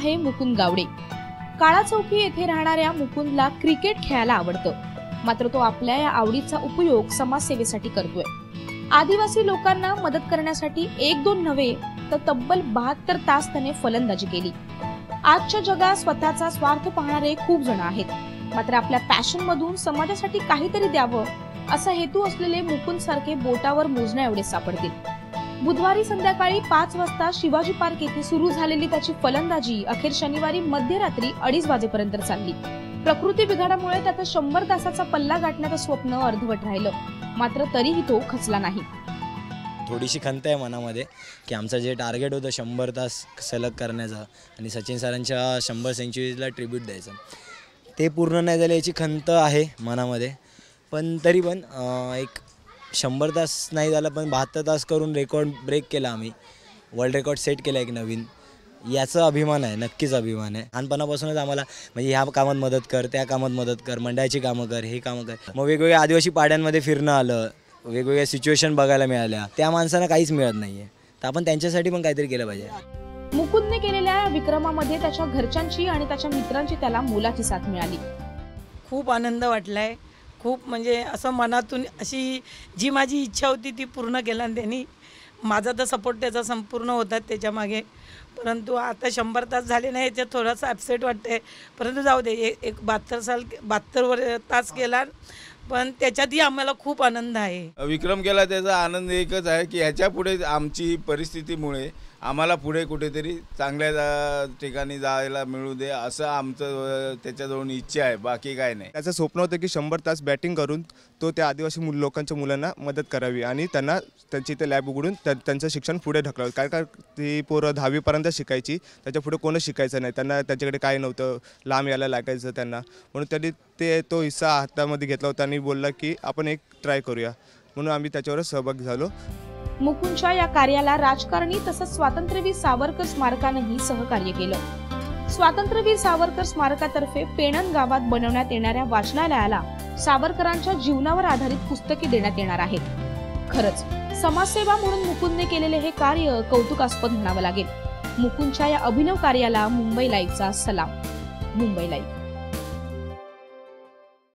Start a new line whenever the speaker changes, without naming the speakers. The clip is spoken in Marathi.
आहे मुकुंद गावडे। काळा चौकी येथे राहणाऱ्या मुकुंदला क्रिकेट खेळायला आवडतं, मात्र तो आपल्या या आवडीचा उपयोग समाजसेवेसाठी करतोय। आदिवासी लोकांना मदत करण्यासाठी 1-2 नव्हे तर तब्बल 72 तास त्याने फलंदाजी केली। आजच्या जगात स्वतःचा स्वार्थ पाहणारे खूप जण आहेत, मात्र आपल्या पॅशन मधून समाजासाठी काहीतरी द्यावं असा हेतू असलेले मुकुंद सारखे बोटावर मोजण्या एवढे सापडतील। बुधवारी संध्याकाळी 5 वाजता शिवाजी पार्क येथे सुरू झालेली त्याची फलंदाजी अखेर शनिवारी मध्यरात्री 2:30 वाजेपर्यंत चालली। प्रकृती बिघाडामुळे त्याचा 100 तासाचा पल्ला गाठण्याचं स्वप्न अर्धवट राहिलं, मात्र तरीही तो खचला नाही।
थोडीशी खंत आहे मनामध्ये की आमचं जे टार्गेट होतं 100 तास सलग करण्याचं आणि सचिन सरांच्या 100 सेंचुरीजला ट्रिब्यूट द्यायचं, ते पूर्ण नाही झालं याची खंत आहे मनामध्ये। पण तरी पण एक 100 तास नाही झालं पण 72 तास करून रेकॉर्ड ब्रेक केला, आम्ही वर्ल्ड रेकॉर्ड सेट केला एक नवीन, याचा अभिमान आहे, नक्कीच अभिमान आहे। लहानपणापासूनच आम्हाला म्हणजे ह्या कामात मदत कर, त्या कामात मदत कर, मंडळाची कामं कर, हे कामं कर। मग वेगवेगळ्या आदिवासी पाड्यांमध्ये फिरणं आलं, वेगवेगळ्या सिच्युएशन बघायला मिळाल्या, त्या माणसांना काहीच मिळत नाहीये, तर आपण त्यांच्यासाठी पण काहीतरी केलं पाहिजे।
मुकुंदने केलेल्या विक्रमामध्ये त्याच्या घरच्यांची आणि त्याच्या मित्रांची त्याला मोलाची साथ मिळाली।
खूप आनंद वाटलाय, खूप म्हणजे असं मनातून अशी जी माझी इच्छा होती ती पूर्ण केला आणि त्यांनी माझा तर सपोर्ट त्याचा संपूर्ण होता त्याच्या मागे। परंतु आता 100 तास झाले नाही याच्यात थोडासा अपसेट वाटते, परंतु जाऊ दे, एक 72 तास केला, पण त्याच्यातही आम्हाला खूप आनंद आहे।
विक्रम केला त्याचा आनंद एकच आहे की ह्याच्या पुढे आमची परिस्थितीमुळे आम्हाला पुढे कुठेतरी चांगल्या ठिकाणी जायला मिळू दे असं आमचं त्याच्याजवळ इच्छा आहे, बाकी काय नाही।
त्याचं स्वप्न होतं की 100 तास बॅटिंग करून तो त्या आदिवासी लोकांच्या मुलांना मदत करावी आणि त्यांना त्यांची ते लॅब उघडून त्यांचं शिक्षण पुढे ढकलावं। कारण का ती पोरं 10वीपर्यंत शिकायची, त्याच्या पुढे कोणच शिकायचं नाही, त्यांना त्यांच्याकडे काय नव्हतं, लांब यायला लागायचं त्यांना, म्हणून त्यांनी तो हिस्सा हातामध्ये घेतला होता आणि बोलला की आपण एक ट्राय करूया, म्हणून आम्ही त्याच्यावर सहभागी झालो।
मुकुंदच्या या कार्याला राजकारणी तसंच स्वातंत्र्यवीर सावरकर स्मारकानेही सहकार्य केलं। स्वातंत्र्यवीर सावरकर स्मारकातर्फे पेणन गावात बनवण्यात येणाऱ्या वाचनालयाला सावरकरांच्या जीवनावर आधारित पुस्तके देण्यात येणार आहेत। खरंच समाजसेवा म्हणून मुकुंदने केलेले हे कार्य कौतुकास्पद म्हणावं लागेल। मुकुंदच्या या अभिनव कार्याला मुंबई लाईव्हचा सलाम। मुंबई लाईव्ह।